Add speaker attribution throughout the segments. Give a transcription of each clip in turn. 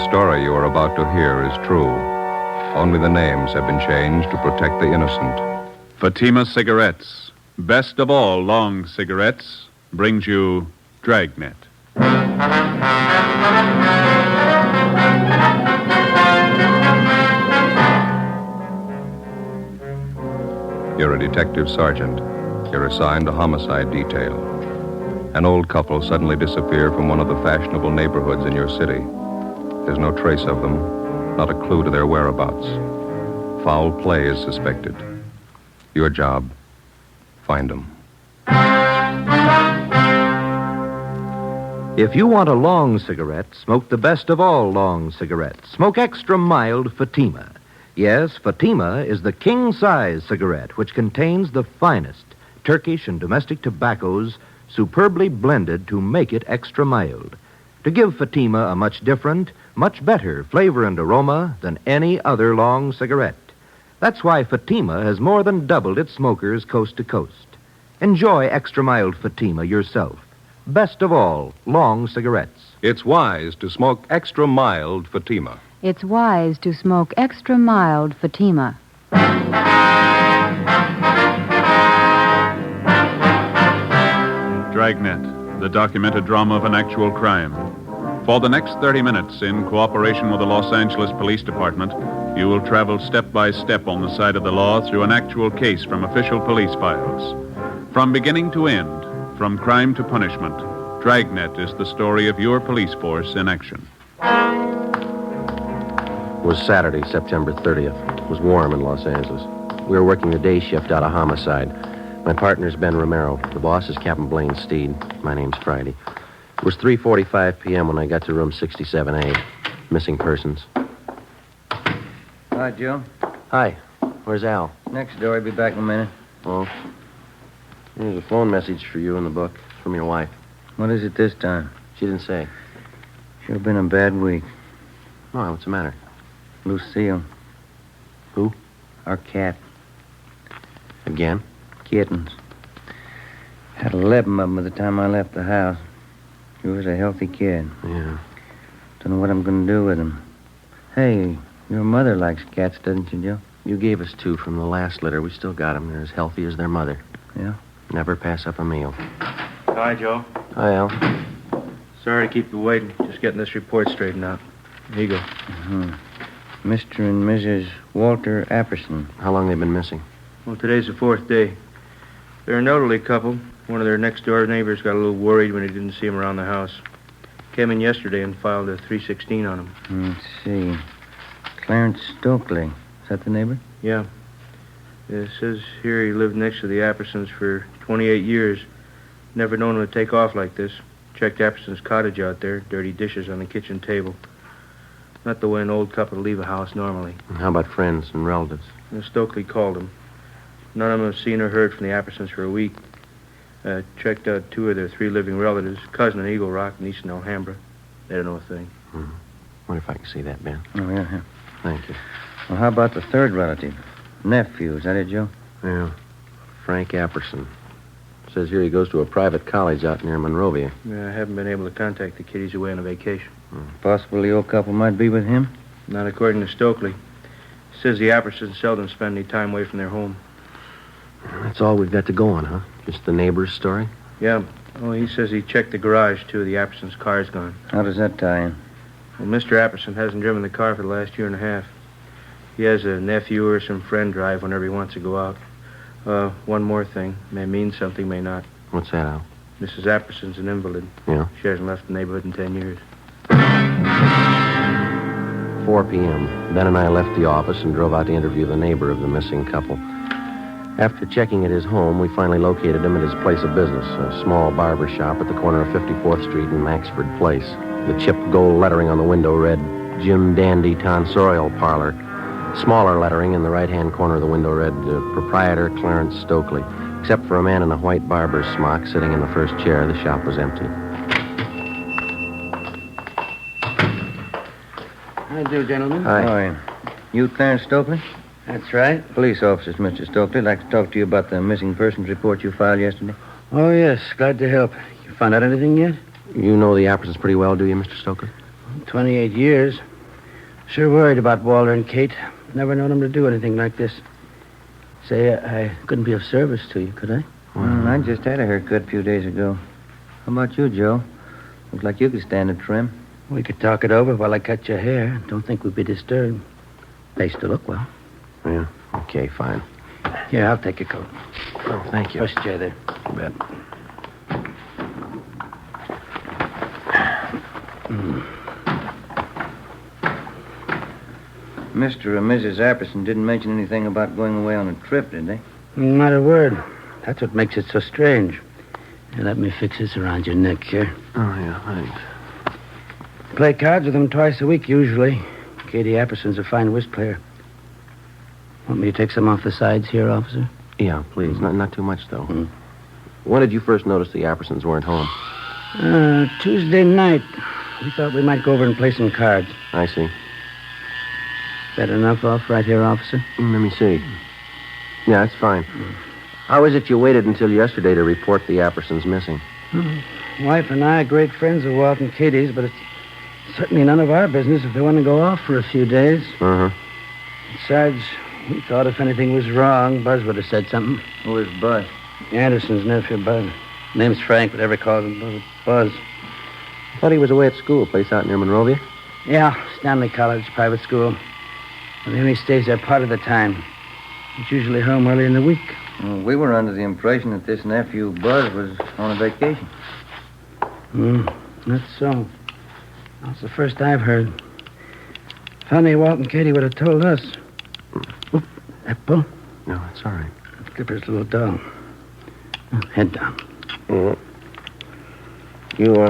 Speaker 1: story you are about to hear is true. Only the names have been changed to protect the innocent.
Speaker 2: Fatima Cigarettes, best of all long cigarettes, brings you Dragnet.
Speaker 1: You're a detective sergeant. You're assigned a homicide detail. An old couple suddenly disappear from one of the fashionable neighborhoods in your city. There's no trace of them, not a clue to their whereabouts. Foul play is suspected. Your job, find them.
Speaker 3: If you want a long cigarette, smoke the best of all long cigarettes. Smoke extra mild Fatima. Yes, Fatima is the king-size cigarette which contains the finest Turkish and domestic tobaccos superbly blended to make it extra mild, to give Fatima a much different, much better flavor and aroma than any other long cigarette. That's why Fatima has more than doubled its smokers coast to coast. Enjoy extra mild Fatima yourself. Best of all, long cigarettes.
Speaker 1: It's wise to smoke extra mild Fatima.
Speaker 4: It's wise to smoke extra mild Fatima.
Speaker 2: Dragnet, the documented drama of an actual crime. For the next 30 minutes, in cooperation with the Los Angeles Police Department, you will travel step by step on the side of the law through an actual case from official police files. From beginning to end, from crime to punishment, Dragnet is the story of your police force in action.
Speaker 5: It was Saturday, September 30th. It was warm in Los Angeles. We were working the day shift out of homicide. My partner's Ben Romero. The boss is Captain Blaine Steed. My name's Friday. It was 3:45 p.m. when I got to room 67A. Missing persons.
Speaker 6: Hi, Joe.
Speaker 5: Hi. Where's Al?
Speaker 6: Next door. I'll be back in a minute.
Speaker 5: Oh. There's a phone message for you in the book from your wife.
Speaker 6: What is it this time?
Speaker 5: She didn't say.
Speaker 6: Sure been a bad week.
Speaker 5: Why, what's the matter?
Speaker 6: Lucille.
Speaker 5: Who?
Speaker 6: Our cat.
Speaker 5: Again?
Speaker 6: Kittens. Had 11 of them by the time I left the house. She was a healthy kid.
Speaker 5: Yeah.
Speaker 6: Don't know what I'm going to do with them. Hey, your mother likes cats, doesn't she, Joe?
Speaker 5: You gave us 2 from the last litter. We still got them. They're as healthy as their mother.
Speaker 6: Yeah?
Speaker 5: Never pass up a meal.
Speaker 7: Hi, Joe.
Speaker 5: Hi, Al.
Speaker 7: Sorry to keep you waiting. Just getting this report straightened out. Here you go.
Speaker 6: Mm-hmm. Mr. and Mrs. Walter Apperson.
Speaker 5: How long they been missing?
Speaker 7: Well, today's the 4th day. They're an elderly couple. One of their next-door neighbors got a little worried when he didn't see them around the house. Came in yesterday and filed a 316 on them.
Speaker 6: Let's see. Clarence Stokely. Is that the neighbor?
Speaker 7: Yeah. It says here he lived next to the Appersons for 28 years. Never known him to take off like this. Checked Apperson's cottage out there. Dirty dishes on the kitchen table. Not the way an old couple leave a house normally.
Speaker 5: And how about friends and relatives?
Speaker 7: And Stokely called him. None of them have seen or heard from the Appersons for a week. Checked out 2 of their 3 living relatives, cousin in Eagle Rock and niece in Alhambra. They don't know a thing.
Speaker 5: Mm-hmm. Wonder if I can see that, Ben.
Speaker 6: Oh, yeah.
Speaker 5: Thank you.
Speaker 6: Well, how about the third relative? Nephew, is that it, Joe?
Speaker 5: Yeah. Frank Apperson. Says here he goes to a private college out near Monrovia.
Speaker 7: Yeah, I haven't been able to contact the kiddies away on a vacation.
Speaker 6: Possible the old couple might be with him?
Speaker 7: Not according to Stokely. Says the Appersons seldom spend any time away from their home.
Speaker 5: That's all we've got to go on, huh? Just the neighbor's story?
Speaker 7: Yeah. Oh, he says he checked the garage, too. The Appersons' car's gone.
Speaker 6: How does that tie in?
Speaker 7: Well, Mr. Apperson hasn't driven the car for the last year and a half. He has a nephew or some friend drive whenever he wants to go out. One more thing. May mean something, may not.
Speaker 5: What's that, Al?
Speaker 7: Mrs. Apperson's an invalid.
Speaker 5: Yeah?
Speaker 7: She hasn't left the neighborhood in 10 years.
Speaker 5: 4 p.m. Ben and I left the office and drove out to interview the neighbor of the missing couple. After checking at his home, we finally located him at his place of business, a small barber shop at the corner of 54th Street and Maxford Place. The chipped gold lettering on the window read, Jim Dandy Tonsorial Parlor. Smaller lettering in the right-hand corner of the window read, Proprietor Clarence Stokely. Except for a man in a white barber's smock sitting in the first chair, the shop was empty.
Speaker 8: How do, gentlemen?
Speaker 6: Hi. You Clarence Stokely?
Speaker 8: That's right.
Speaker 6: Police officers, Mr. Stokely. I'd like to talk to you about the missing persons report you filed yesterday.
Speaker 8: Oh, yes. Glad to help. You found out anything yet?
Speaker 5: You know the Appersons pretty well, do you, Mr. Stokely?
Speaker 8: 28 years. Sure worried about Walter and Kate. Never known them to do anything like this. Say, I couldn't be of service to you, could I?
Speaker 6: I just had a haircut a few days ago. How about you, Joe? Looks like you could stand a trim.
Speaker 8: We could talk it over while I cut your hair. Don't think we'd be disturbed. Place to look well.
Speaker 5: Yeah, okay, fine.
Speaker 8: Here, I'll take your coat.
Speaker 5: Oh, thank you.
Speaker 8: Push the chair there.
Speaker 5: You bet.
Speaker 6: Mr. and Mrs. Apperson didn't mention anything about going away on a trip, did they?
Speaker 8: Not a word. That's what makes it so strange. Here, let me fix this around your neck here.
Speaker 5: Oh, yeah, thanks.
Speaker 8: Play cards with them twice a week, usually. Katie Apperson's a fine whist player. Want me to take some off the sides here, officer?
Speaker 5: Yeah, please. Not too much, though.
Speaker 8: Mm.
Speaker 5: When did you first notice the Appersons weren't home?
Speaker 8: Tuesday night. We thought we might go over and play some cards.
Speaker 5: I see.
Speaker 8: That enough off right here, officer?
Speaker 5: Let me see. Yeah, that's fine. How is it you waited until yesterday to report the Appersons missing?
Speaker 8: Wife and I are great friends of Walt and Katie's, but it's certainly none of our business if they want to go off for a few days.
Speaker 5: Uh-huh.
Speaker 8: Besides, we thought if anything was wrong, Buzz would have said something.
Speaker 6: Who is Buzz?
Speaker 8: Anderson's nephew, Buzz. Name's Frank, but everybody calls him Buzz.
Speaker 5: I thought he was away at school, a place out near Monrovia.
Speaker 8: Yeah, Stanley College, private school. But he only stays there part of the time. He's usually home early in the week.
Speaker 6: Well, we were under the impression that this nephew, Buzz, was on a vacation.
Speaker 8: That's so. That's the first I've heard. Funny, Walt and Katie would have told us. Oop, Apple.
Speaker 5: No, it's all right.
Speaker 8: Skipper's little dog. Head down.
Speaker 5: You,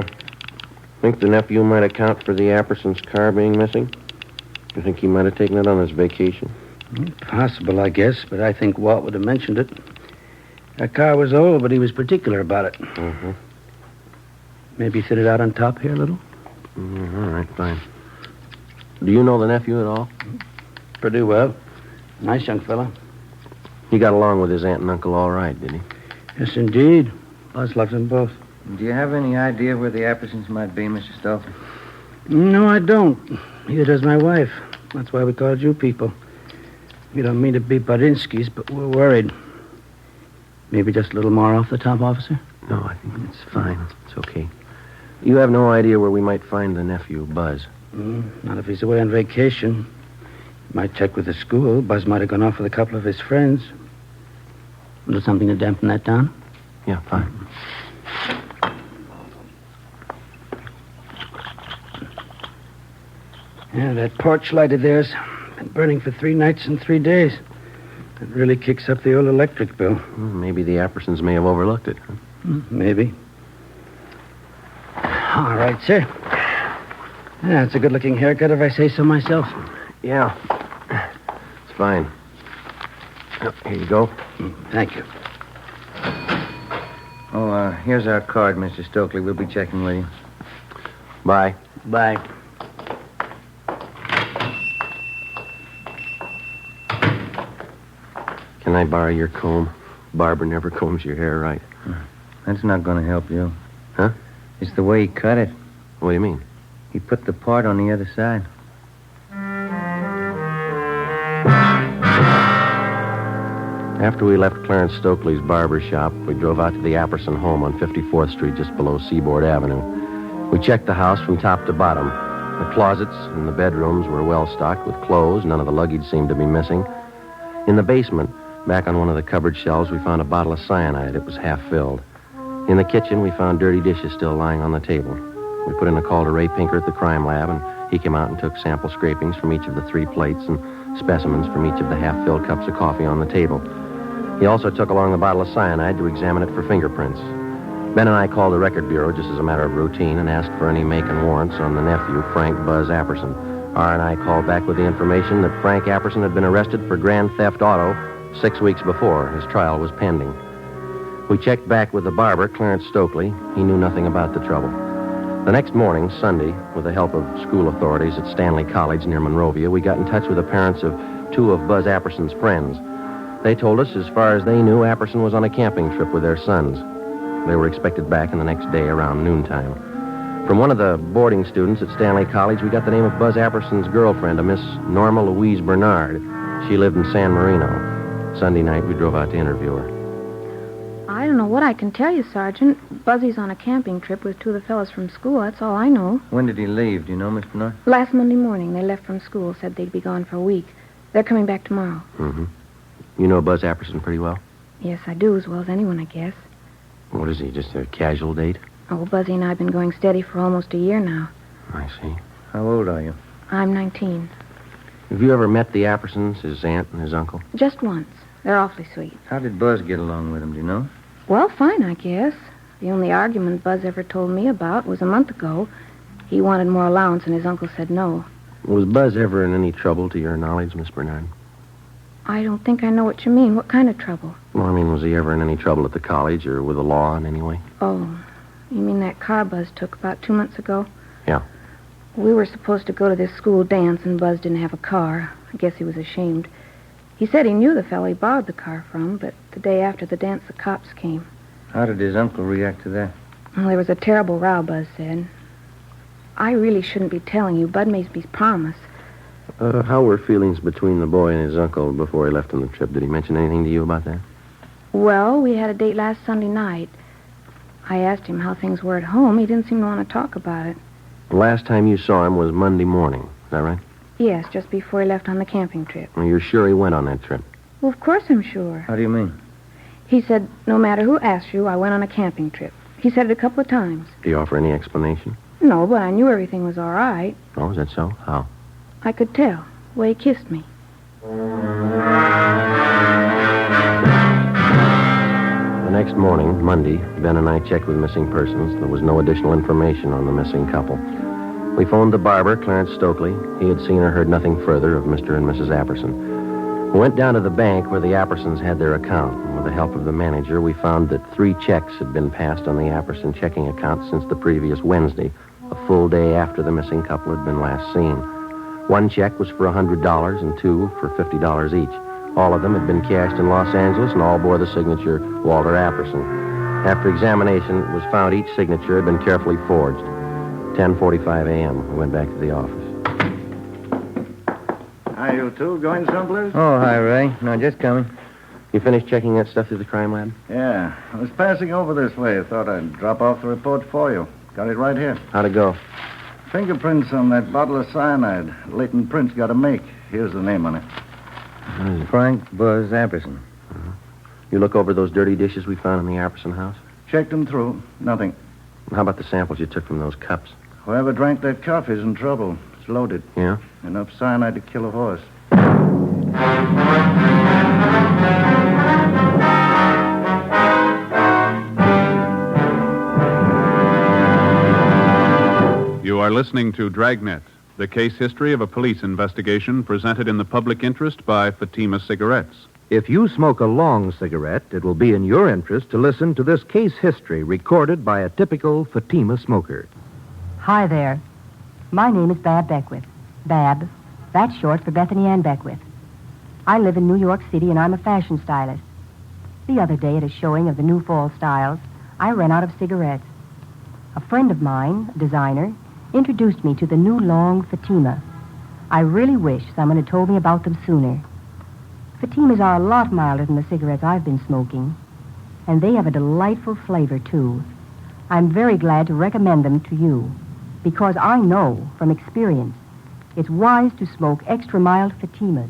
Speaker 5: think the nephew might account for the Appersons' car being missing? You think he might have taken it on his vacation?
Speaker 8: Possible, I guess, but I think Walt would have mentioned it. That car was old, but he was particular about it.
Speaker 5: Mm-hmm.
Speaker 8: Maybe fit it out on top here a little?
Speaker 5: All right, fine. Do you know the nephew at all?
Speaker 8: Pretty well. Nice young fella.
Speaker 5: He got along with his aunt and uncle all right, did he?
Speaker 8: Yes, indeed. Buzz loves them both.
Speaker 6: Do you have any idea where the Appersons might be, Mr. Stolfy?
Speaker 8: No, I don't. Neither does my wife. That's why we called you people. We don't mean to be Budinskis, but we're worried. Maybe just a little more off the top, officer?
Speaker 5: No, I think it's fine. It's okay. You have no idea where we might find the nephew, Buzz?
Speaker 8: Not if he's away on vacation. Might check with the school. Buzz might have gone off with a couple of his friends. A little something to dampen that down?
Speaker 5: Yeah, fine.
Speaker 8: Yeah, that porch light of theirs been burning for 3 nights and 3 days. It really kicks up the old electric bill.
Speaker 5: Maybe the Appersons may have overlooked it. Huh?
Speaker 8: Maybe. All right, sir. Yeah, it's a good-looking haircut if I say so myself.
Speaker 5: Yeah. It's fine. Oh, here you go.
Speaker 8: Thank you.
Speaker 6: Oh, here's our card, Mr. Stokely. We'll be checking with you.
Speaker 5: Bye.
Speaker 8: Bye.
Speaker 5: Can I borrow your comb? Barbara never combs your hair right.
Speaker 6: That's not going to help you.
Speaker 5: Huh?
Speaker 6: It's the way he cut it.
Speaker 5: What do you mean?
Speaker 6: He put the part on the other side.
Speaker 5: After we left Clarence Stokely's barber shop, we drove out to the Apperson home on 54th Street, just below Seaboard Avenue. We checked the house from top to bottom. The closets and the bedrooms were well stocked with clothes. None of the luggage seemed to be missing. In the basement, back on one of the cupboard shelves, we found a bottle of cyanide. It was half filled. In the kitchen, we found dirty dishes still lying on the table. We put in a call to Ray Pinker at the crime lab, and he came out and took sample scrapings from each of the 3 plates and specimens from each of the half-filled cups of coffee on the table. He also took along the bottle of cyanide to examine it for fingerprints. Ben and I called the record bureau just as a matter of routine and asked for any make and warrants on the nephew, Frank Buzz Apperson. R&I called back with the information that Frank Apperson had been arrested for grand theft auto 6 weeks before. His trial was pending. We checked back with the barber, Clarence Stokely. He knew nothing about the trouble. The next morning, Sunday, with the help of school authorities at Stanley College near Monrovia, we got in touch with the parents of 2 of Buzz Apperson's friends. They told us, as far as they knew, Apperson was on a camping trip with their sons. They were expected back in the next day around noontime. From one of the boarding students at Stanley College, we got the name of Buzz Apperson's girlfriend, a Miss Norma Louise Bernard. She lived in San Marino. Sunday night, we drove out to interview her.
Speaker 9: I don't know what I can tell you, Sergeant. Buzzy's on a camping trip with two of the fellows from school. That's all I know.
Speaker 6: When did he leave? Do you know, Miss Bernard?
Speaker 9: Last Monday morning, they left from school, said they'd be gone for a week. They're coming back tomorrow.
Speaker 5: Mm-hmm. You know Buzz Apperson pretty well?
Speaker 9: Yes, I do, as well as anyone, I guess.
Speaker 5: What is he, just a casual date?
Speaker 9: Oh, Buzzy and I have been going steady for almost a year now.
Speaker 5: I see.
Speaker 6: How old are you?
Speaker 9: I'm 19.
Speaker 5: Have you ever met the Appersons, his aunt and his uncle?
Speaker 9: Just once. They're awfully sweet.
Speaker 6: How did Buzz get along with him, do you know?
Speaker 9: Well, fine, I guess. The only argument Buzz ever told me about was a month ago. He wanted more allowance, and his uncle said no.
Speaker 5: Was Buzz ever in any trouble, to your knowledge, Miss Bernard?
Speaker 9: I don't think I know what you mean. What kind of trouble?
Speaker 5: Well, I mean, was he ever in any trouble at the college or with the law in any way?
Speaker 9: Oh, you mean that car Buzz took about 2 months ago?
Speaker 5: Yeah.
Speaker 9: We were supposed to go to this school dance, and Buzz didn't have a car. I guess he was ashamed. He said he knew the fellow he borrowed the car from, but the day after the dance, the cops came.
Speaker 6: How did his uncle react to that?
Speaker 9: Well, there was a terrible row, Buzz said. I really shouldn't be telling you. Bud made me promise.
Speaker 5: How were feelings between the boy and his uncle before he left on the trip? Did he mention anything to you about that?
Speaker 9: Well, we had a date last Sunday night. I asked him how things were at home. He didn't seem to want to talk about it.
Speaker 5: The last time you saw him was Monday morning. Is that right?
Speaker 9: Yes, just before he left on the camping trip.
Speaker 5: Well, you're sure he went on that trip?
Speaker 9: Well, of course I'm sure.
Speaker 6: How do you mean?
Speaker 9: He said, no matter who asked you, I went on a camping trip. He said it a couple of times.
Speaker 5: Did he offer any explanation?
Speaker 9: No, but I knew everything was all right.
Speaker 5: Oh, is that so? How?
Speaker 9: I could tell. The way he kissed me.
Speaker 5: The next morning, Monday, Ben and I checked with missing persons. There was no additional information on the missing couple. We phoned the barber, Clarence Stokely. He had seen or heard nothing further of Mr. and Mrs. Apperson. We went down to the bank where the Appersons had their account. And with the help of the manager, we found that 3 checks had been passed on the Apperson checking account since the previous Wednesday, a full day after the missing couple had been last seen. 1 check was for $100 and 2 for $50 each. All of them had been cashed in Los Angeles and all bore the signature Walter Apperson. After examination, it was found each signature had been carefully forged. 10:45 a.m. We went back to the office.
Speaker 10: Hi, you two. Going someplace?
Speaker 6: Oh, hi, Ray. No, just coming.
Speaker 5: You finished checking that stuff through the crime lab?
Speaker 10: Yeah. I was passing over this way. I thought I'd drop off the report for you. Got it right here.
Speaker 5: How'd it go?
Speaker 10: Fingerprints on that bottle of cyanide. Latent prints got to make. Here's the name on it.
Speaker 6: Frank Buzz Apperson.
Speaker 5: You look over those dirty dishes we found in the Apperson house?
Speaker 10: Checked them through. Nothing.
Speaker 5: How about the samples you took from those cups?
Speaker 10: Whoever drank that coffee's in trouble. It's loaded.
Speaker 5: Yeah?
Speaker 10: Enough cyanide to kill a horse.
Speaker 2: You are listening to Dragnet, the case history of a police investigation presented in the public interest by Fatima Cigarettes.
Speaker 3: If you smoke a long cigarette, it will be in your interest to listen to this case history recorded by a typical Fatima smoker.
Speaker 11: Hi there. My name is Bab Beckwith. Bab. That's short for Bethany Ann Beckwith. I live in New York City, and I'm a fashion stylist. The other day, at a showing of the new fall styles, I ran out of cigarettes. A friend of mine, a designer, introduced me to the new long Fatima. I really wish someone had told me about them sooner. Fatimas are a lot milder than the cigarettes I've been smoking, and they have a delightful flavor, too. I'm very glad to recommend them to you, because I know from experience it's wise to smoke extra mild Fatimas.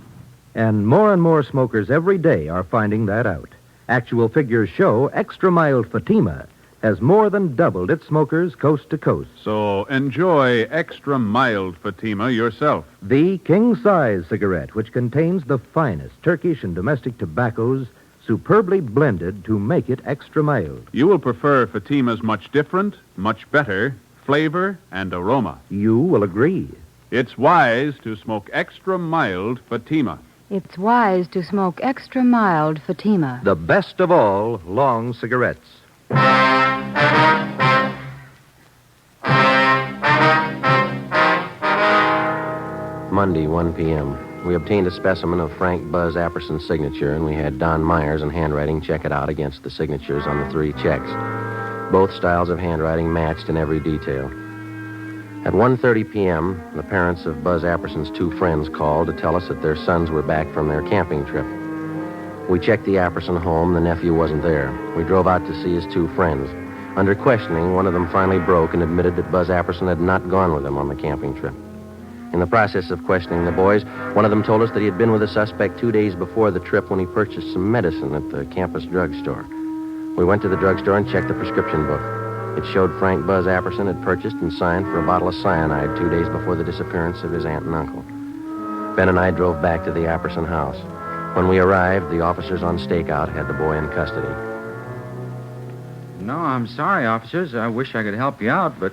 Speaker 3: And more smokers every day are finding that out. Actual figures show extra mild Fatima has more than doubled its smokers coast to coast.
Speaker 2: So enjoy extra mild Fatima yourself.
Speaker 3: The king-size cigarette, which contains the finest Turkish and domestic tobaccos superbly blended to make it extra mild.
Speaker 2: You will prefer Fatima's much different, much better flavor and aroma.
Speaker 3: You will agree.
Speaker 2: It's wise to smoke extra mild Fatima.
Speaker 4: It's wise to smoke extra mild Fatima.
Speaker 3: The best of all long cigarettes.
Speaker 5: Monday, 1 p.m. We obtained a specimen of Frank Buzz Apperson's signature, and we had Don Myers in handwriting check it out against the signatures on the 3 checks. Both styles of handwriting matched in every detail. At 1:30 p.m., the parents of Buzz Apperson's two friends called to tell us that their sons were back from their camping trip. We checked the Apperson home. The nephew wasn't there. We drove out to see his two friends. Under questioning, one of them finally broke and admitted that Buzz Apperson had not gone with them on the camping trip. In the process of questioning the boys, one of them told us that he had been with the suspect 2 days before the trip when he purchased some medicine at the campus drugstore. We went to the drugstore and checked the prescription book. It showed Frank Buzz Apperson had purchased and signed for a bottle of cyanide 2 days before the disappearance of his aunt and uncle. Ben and I drove back to the Apperson house. When we arrived, the officers on stakeout had the boy in custody.
Speaker 12: No, I'm sorry, officers. I wish I could help you out, but,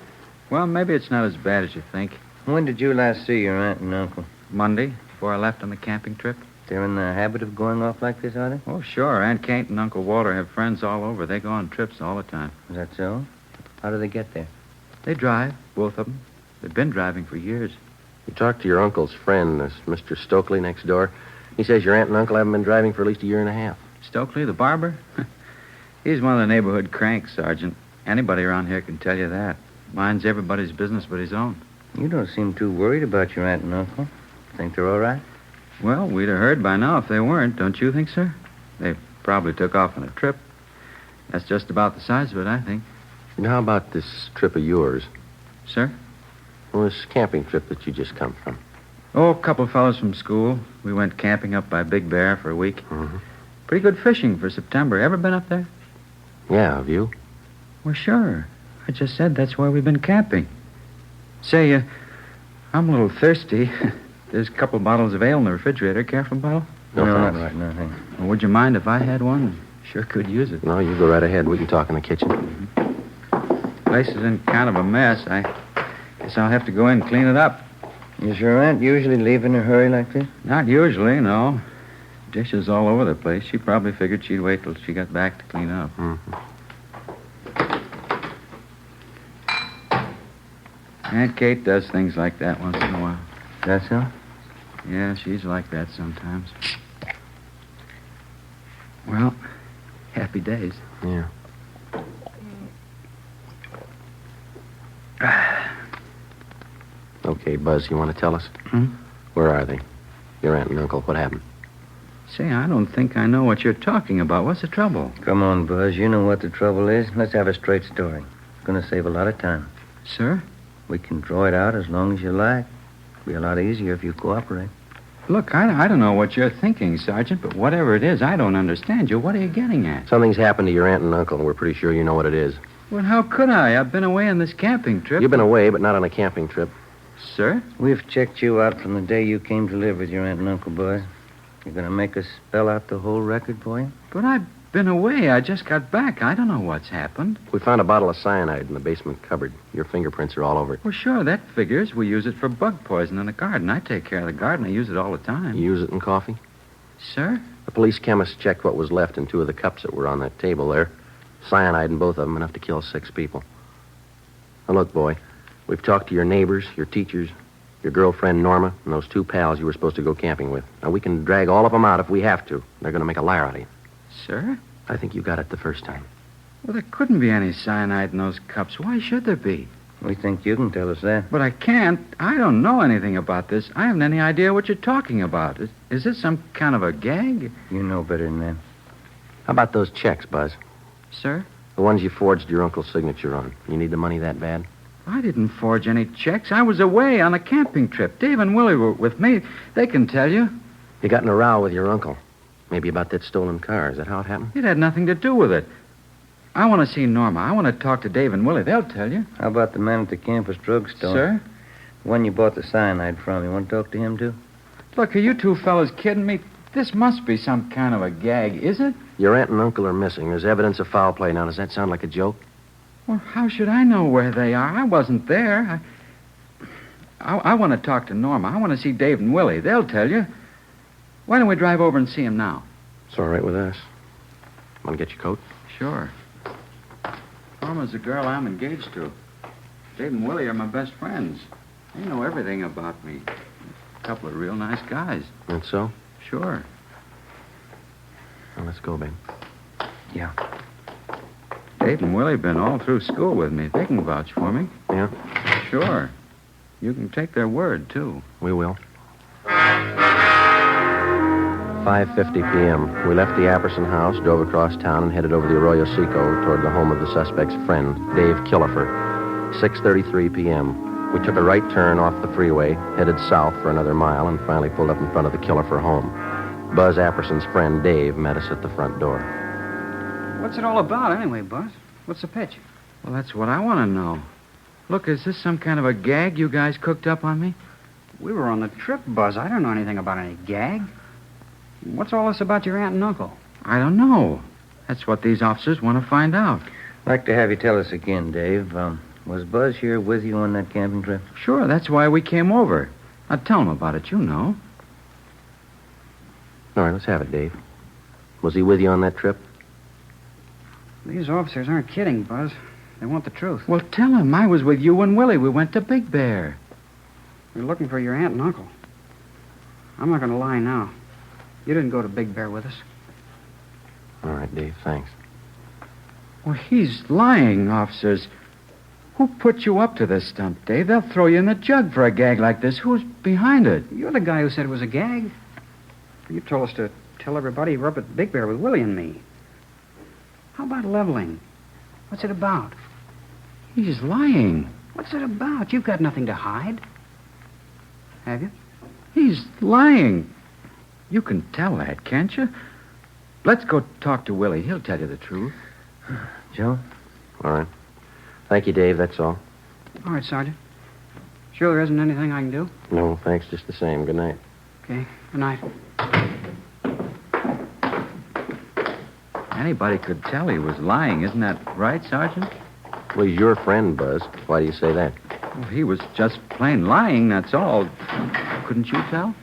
Speaker 12: well, maybe it's not as bad as you think.
Speaker 6: When did you last see your aunt and uncle?
Speaker 12: Monday, before I left on the camping trip.
Speaker 6: They're in the habit of going off like this, are they?
Speaker 12: Oh, sure. Aunt Kate and Uncle Walter have friends all over. They go on trips all the time.
Speaker 6: Is that so? How do they get there?
Speaker 12: They drive, both of them. They've been driving for years.
Speaker 5: You talked to your uncle's friend, this Mr. Stokely next door. He says your aunt and uncle haven't been driving for at least a year and a half.
Speaker 12: Stokely, the barber? He's one of the neighborhood cranks, Sergeant. Anybody around here can tell you that. Minds everybody's business but his own.
Speaker 6: You don't seem too worried about your aunt and uncle. Think they're all right?
Speaker 12: Well, we'd have heard by now if they weren't, don't you think, sir? They probably took off on a trip. That's just about the size of it, I think.
Speaker 5: And how about this trip of yours?
Speaker 12: Sir?
Speaker 5: Well, this camping trip that you just come from.
Speaker 12: Oh, a couple of fellows from school. We went camping up by Big Bear for a week.
Speaker 5: Mm-hmm.
Speaker 12: Pretty good fishing for September. Ever been up there?
Speaker 5: Yeah, have you?
Speaker 12: Well, sure. I just said that's where we've been camping. Say, I'm a little thirsty. There's a couple of bottles of ale in the refrigerator. Care for a bottle?
Speaker 6: No, not right now, thanks.
Speaker 12: Well, would you mind if I had one? Sure could use it.
Speaker 5: No, you go right ahead. We can talk in the kitchen.
Speaker 12: Place is in kind of a mess. I guess I'll have to go in and clean it up.
Speaker 6: Does your aunt usually leave in a hurry like this?
Speaker 12: Not usually, no. Dishes all over the place. She probably figured she'd wait till she got back to clean up.
Speaker 5: Mm-hmm.
Speaker 12: Aunt Kate does things like that once in a while.
Speaker 6: That so?
Speaker 12: Yeah, she's like that sometimes. Well, happy days.
Speaker 5: Yeah. Okay, Buzz, you want to tell us? Where are they? Your aunt and uncle, what happened?
Speaker 12: Say, I don't think I know what you're talking about. What's the trouble?
Speaker 6: Come on, Buzz. You know what the trouble is. Let's have a straight story. It's going to save a lot of time.
Speaker 12: Sir?
Speaker 6: We can draw it out as long as you like. It'll be a lot easier if you cooperate.
Speaker 12: Look, I don't know what you're thinking, Sergeant, but whatever it is, I don't understand you. What are you getting at?
Speaker 5: Something's happened to your aunt and uncle, and we're pretty sure you know what it is.
Speaker 12: Well, how could I? I've been away on this camping trip.
Speaker 5: You've been away, but not on a camping trip.
Speaker 12: Sir?
Speaker 6: We've checked you out from the day you came to live with your aunt and uncle, Buzz. You're going to make us spell out the whole record for you?
Speaker 12: But I've been away. I just got back. I don't know what's happened.
Speaker 5: We found a bottle of cyanide in the basement cupboard. Your fingerprints are all over it.
Speaker 12: Well, sure, that figures. We use it for bug poison in the garden. I take care of the garden. I use it all the time.
Speaker 5: You use it in coffee?
Speaker 12: Sir?
Speaker 5: The police chemist checked what was left in 2 of the cups that were on that table there. Cyanide in both of them, enough to kill 6 people. Now, look, boy, we've talked to your neighbors, your teachers, your girlfriend, Norma, and those 2 pals you were supposed to go camping with. Now, we can drag all of them out if we have to. They're going to make a liar out of you.
Speaker 12: Sir?
Speaker 5: I think you got it the first time.
Speaker 12: Well, there couldn't be any cyanide in those cups. Why should there be?
Speaker 6: We think you can tell us that.
Speaker 12: But I can't. I don't know anything about this. I haven't any idea what you're talking about. Is this some kind of a gag?
Speaker 6: You know better than that.
Speaker 5: How about those checks, Buzz?
Speaker 12: Sir?
Speaker 5: The ones you forged your uncle's signature on. You need the money that bad?
Speaker 12: I didn't forge any checks. I was away on a camping trip. Dave and Willie were with me. They can tell you.
Speaker 5: You got in a row with your uncle. Maybe about that stolen car. Is that how it happened?
Speaker 12: It had nothing to do with it. I want to see Norma. I want to talk to Dave and Willie. They'll tell you.
Speaker 6: How about the man at the campus drugstore?
Speaker 12: Sir?
Speaker 6: The one you bought the cyanide from. You want to talk to him, too?
Speaker 12: Look, are you 2 fellas kidding me? This must be some kind of a gag, is it?
Speaker 5: Your aunt and uncle are missing. There's evidence of foul play. Now, does that sound like a joke?
Speaker 12: Well, how should I know where they are? I wasn't there. I want to talk to Norma. I want to see Dave and Willie. They'll tell you. Why don't we drive over and see him now?
Speaker 5: It's all right with us. Want to get your coat?
Speaker 12: Sure. Norma's the girl I'm engaged to. Dave and Willie are my best friends. They know everything about me. A couple of real nice guys.
Speaker 5: That's so?
Speaker 12: Sure.
Speaker 5: Well, let's go, babe.
Speaker 6: Yeah.
Speaker 12: Dave and Willie have been all through school with me. They can vouch for me.
Speaker 5: Yeah?
Speaker 12: Sure. You can take their word, too.
Speaker 5: We will. 5:50 p.m. We left the Apperson house, drove across town, and headed over the Arroyo Seco toward the home of the suspect's friend, Dave Killefer. 6:33 p.m. We took a right turn off the freeway, headed south for another mile, and finally pulled up in front of the Killefer home. Buzz Apperson's friend, Dave, met us at the front door.
Speaker 8: What's it all about, anyway, Buzz? What's the pitch?
Speaker 12: Well, that's what I want to know. Look, is this some kind of a gag you guys cooked up on me?
Speaker 8: We were on the trip, Buzz. I don't know anything about any gag. What's all this about your aunt and uncle?
Speaker 12: I don't know. That's what these officers want to find out.
Speaker 6: I'd like to have you tell us again, Dave. Was Buzz here with you on that camping trip?
Speaker 12: Sure, that's why we came over. Now, tell him about it, you know.
Speaker 5: All right, let's have it, Dave. Was he with you on that trip?
Speaker 8: These officers aren't kidding, Buzz. They want the truth.
Speaker 12: Well, tell him I was with you and Willie. We went to Big Bear.
Speaker 8: We're looking for your aunt and uncle. I'm not going to lie now. You didn't go to Big Bear with us.
Speaker 5: All right, Dave, thanks.
Speaker 12: Well, he's lying, officers. Who put you up to this stunt, Dave? They'll throw you in the jug for a gag like this. Who's behind it?
Speaker 8: You're the guy who said it was a gag. You told us to tell everybody you were up at Big Bear with Willie and me. How about leveling? What's it about?
Speaker 12: He's lying.
Speaker 8: What's it about? You've got nothing to hide. Have you?
Speaker 12: He's lying. You can tell that, can't you? Let's go talk to Willie. He'll tell you the truth.
Speaker 6: Joe?
Speaker 5: All right. Thank you, Dave, that's all.
Speaker 8: All right, Sergeant. Sure there isn't anything I can do?
Speaker 5: No, thanks, just the same. Good night.
Speaker 8: Okay, good night.
Speaker 12: Anybody could tell he was lying, isn't that right, Sergeant?
Speaker 5: Well, he's your friend, Buzz. Why do you say that?
Speaker 12: Well, he was just plain lying, that's all. Couldn't you tell?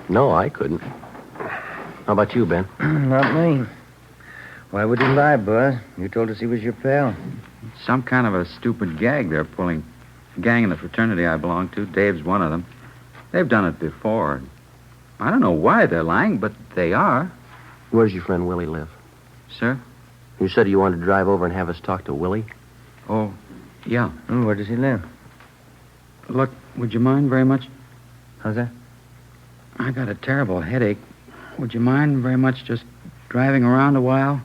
Speaker 5: No, I couldn't. How about you, Ben?
Speaker 6: Not me. Why would he lie, Buzz? You told us he was your pal.
Speaker 12: Some kind of a stupid gag they're pulling. The gang in the fraternity I belong to, Dave's one of them. They've done it before. I don't know why they're lying, but they are.
Speaker 5: Where's your friend Willie live?
Speaker 12: Sir?
Speaker 5: You said you wanted to drive over and have us talk to Willie?
Speaker 12: Oh, yeah.
Speaker 6: Where does he live?
Speaker 12: Look, would you mind very much?
Speaker 6: How's that?
Speaker 12: I got a terrible headache. Would you mind very much just driving around a while?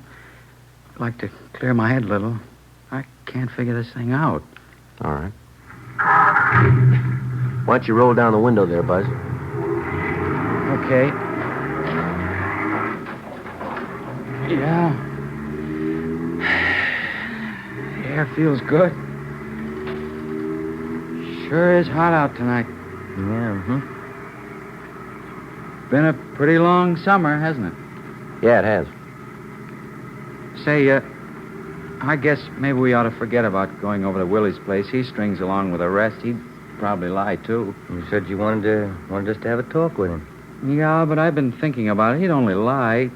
Speaker 12: I'd like to clear my head a little. I can't figure this thing out.
Speaker 5: All right. Why don't you roll down the window there, Buzz?
Speaker 12: Okay. Yeah. The air feels good. Sure is hot out tonight.
Speaker 6: Yeah,
Speaker 12: Been a pretty long summer, hasn't it?
Speaker 5: Yeah, it has.
Speaker 12: Say, I guess maybe we ought to forget about going over to Willie's place. He strings along with the rest. He'd probably lie, too.
Speaker 6: You said you wanted us to have a talk with him.
Speaker 12: Yeah, but I've been thinking about it. He'd only lie.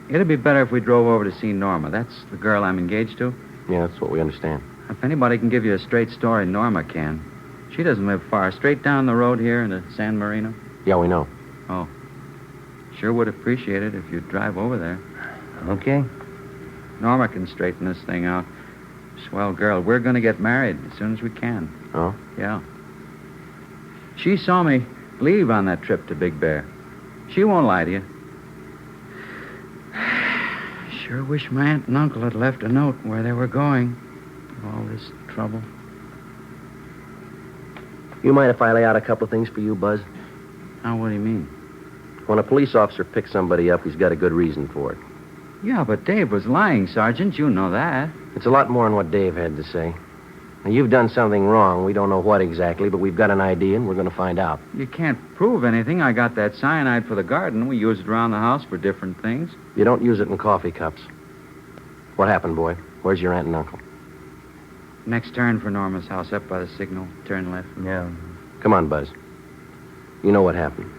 Speaker 12: It'd be better if we drove over to see Norma. That's the girl I'm engaged to.
Speaker 5: Yeah, that's what we understand.
Speaker 12: If anybody can give you a straight story, Norma can. She doesn't live far. Straight down the road here into San Marino.
Speaker 5: Yeah, we know.
Speaker 12: Oh. Sure would appreciate it if you'd drive over there.
Speaker 6: Okay.
Speaker 12: Norma can straighten this thing out. Swell girl. We're going to get married as soon as we can.
Speaker 5: Oh?
Speaker 12: Yeah. She saw me leave on that trip to Big Bear. She won't lie to you. Sure wish my aunt and uncle had left a note where they were going. All this trouble.
Speaker 5: You mind if I lay out a couple of things for you, Buzz?
Speaker 12: Now, what do you mean?
Speaker 5: When a police officer picks somebody up, he's got a good reason for it.
Speaker 12: Yeah, but Dave was lying, Sergeant. You know that.
Speaker 5: It's a lot more than what Dave had to say. Now, you've done something wrong. We don't know what exactly, but we've got an idea, and we're going to find out.
Speaker 12: You can't prove anything. I got that cyanide for the garden. We use it around the house for different things.
Speaker 5: You don't use it in coffee cups. What happened, boy? Where's your aunt and uncle?
Speaker 12: Next turn for Norma's house, up by the signal. Turn left.
Speaker 6: Yeah.
Speaker 5: Come on, Buzz. You know what happened.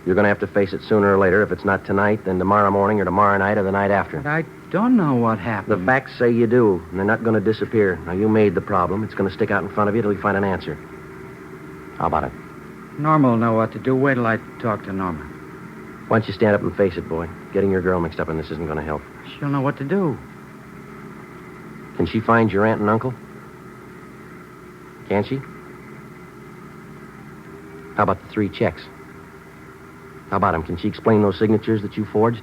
Speaker 5: You're going to have to face it sooner or later. If it's not tonight, then tomorrow morning or tomorrow night or the night after.
Speaker 12: But I don't know what happened.
Speaker 5: The facts say you do, and they're not going to disappear. Now, you made the problem. It's going to stick out in front of you till you find an answer. How about it?
Speaker 12: Norma will know what to do. Wait till I talk to Norma.
Speaker 5: Why don't you stand up and face it, boy? Getting your girl mixed up in this isn't going to help.
Speaker 12: She'll know what to do.
Speaker 5: Can she find your aunt and uncle? Can she? How about the 3 checks? How about them? Can she explain those signatures that you forged?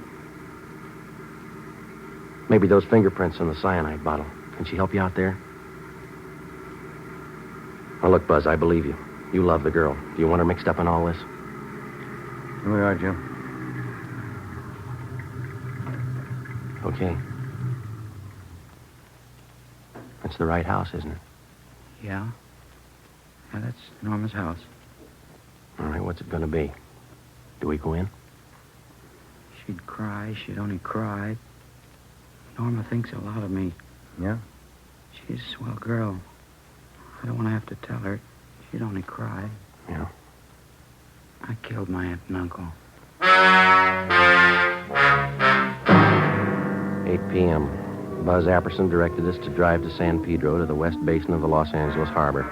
Speaker 5: Maybe those fingerprints on the cyanide bottle. Can she help you out there? Now, look, Buzz, I believe you. You love the girl. Do you want her mixed up in all this?
Speaker 6: Here we are, Joe.
Speaker 5: Okay. That's the right house, isn't it?
Speaker 8: Yeah. Yeah, that's Norma's house.
Speaker 5: All right, what's it going to be? Do we go in?
Speaker 8: She'd cry. She'd only cry. Norma thinks a lot of me.
Speaker 6: Yeah?
Speaker 8: She's a swell girl. I don't want to have to tell her. She'd only cry.
Speaker 5: Yeah.
Speaker 8: I killed my aunt and uncle.
Speaker 5: 8 p.m. Buzz Apperson directed us to drive to San Pedro to the west basin of the Los Angeles harbor.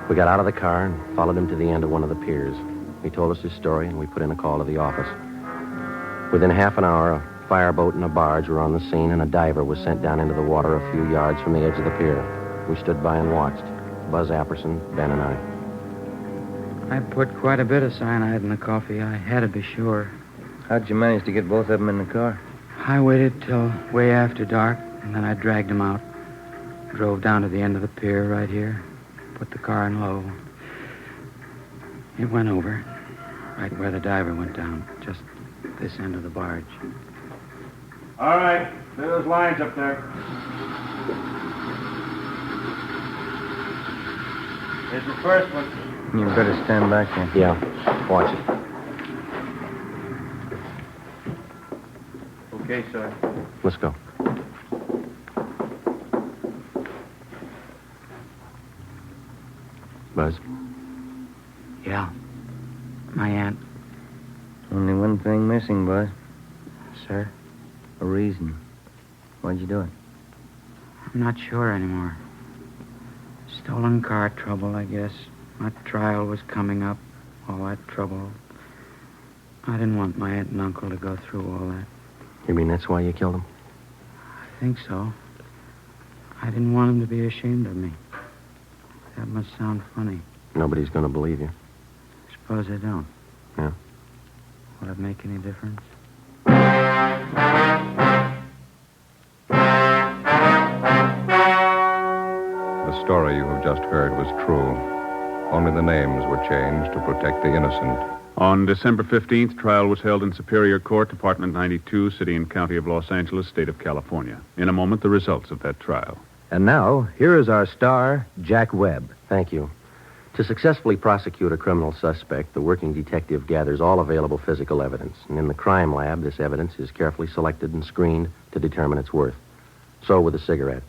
Speaker 5: We got out of the car and followed him to the end of one of the piers. He told us his story, and we put in a call to the office. Within half an hour, a fireboat and a barge were on the scene, and a diver was sent down into the water a few yards from the edge of the pier. We stood by and watched. Buzz Apperson, Ben, and I.
Speaker 8: I put quite a bit of cyanide in the coffee. I had to be sure.
Speaker 6: How'd you manage to get both of them in the car?
Speaker 8: I waited till way after dark, and then I dragged them out. Drove down to the end of the pier right here. Put the car in low. It went over, right where the diver went down, just this end of the barge.
Speaker 7: All right. Clear those lines up there. Here's the first one.
Speaker 6: You better stand back there.
Speaker 5: Yeah, watch it.
Speaker 7: Okay, sir.
Speaker 5: Let's go. Buzz?
Speaker 8: Yeah. My aunt.
Speaker 6: Only one thing missing, Buzz.
Speaker 8: Sir?
Speaker 6: A reason. Why'd you do it?
Speaker 8: I'm not sure anymore. Stolen car trouble, I guess. My trial was coming up. All that trouble. I didn't want my aunt and uncle to go through all that.
Speaker 5: You mean that's why you killed him?
Speaker 8: I think so. I didn't want them to be ashamed of me. That must sound funny.
Speaker 5: Nobody's going to believe you.
Speaker 8: Suppose they don't.
Speaker 5: Yeah.
Speaker 8: Will it make any difference?
Speaker 1: The story you have just heard was true. Only the names were changed to protect the innocent.
Speaker 2: On December 15th, trial was held in Superior Court, Department 92, City and County of Los Angeles, State of California. In a moment, the results of that trial.
Speaker 3: And now, here is our star, Jack Webb.
Speaker 5: Thank you. To successfully prosecute a criminal suspect, the working detective gathers all available physical evidence. And in the crime lab, this evidence is carefully selected and screened to determine its worth. So with a cigarette.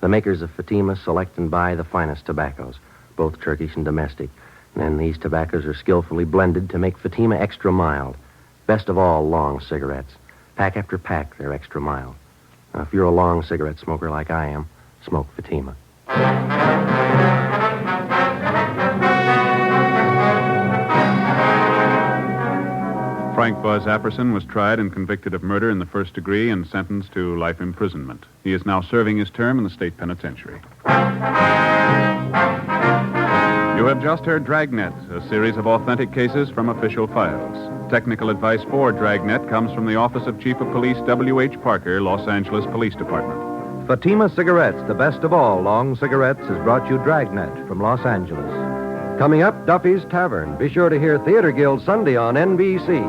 Speaker 5: The makers of Fatima select and buy the finest tobaccos, both Turkish and domestic. And then these tobaccos are skillfully blended to make Fatima extra mild. Best of all, long cigarettes. Pack after pack, they're extra mild. Now, if you're a long cigarette smoker like I am, smoke Fatima.
Speaker 2: Frank Buzz Apperson was tried and convicted of murder in the first degree and sentenced to life imprisonment. He is now serving his term in the state penitentiary. You have just heard Dragnet, a series of authentic cases from official files. Technical advice for Dragnet comes from the Office of Chief of Police W.H. Parker, Los Angeles Police Department.
Speaker 3: Fatima Cigarettes, the best of all long cigarettes, has brought you Dragnet from Los Angeles. Coming up, Duffy's Tavern. Be sure to hear Theater Guild Sunday on NBC.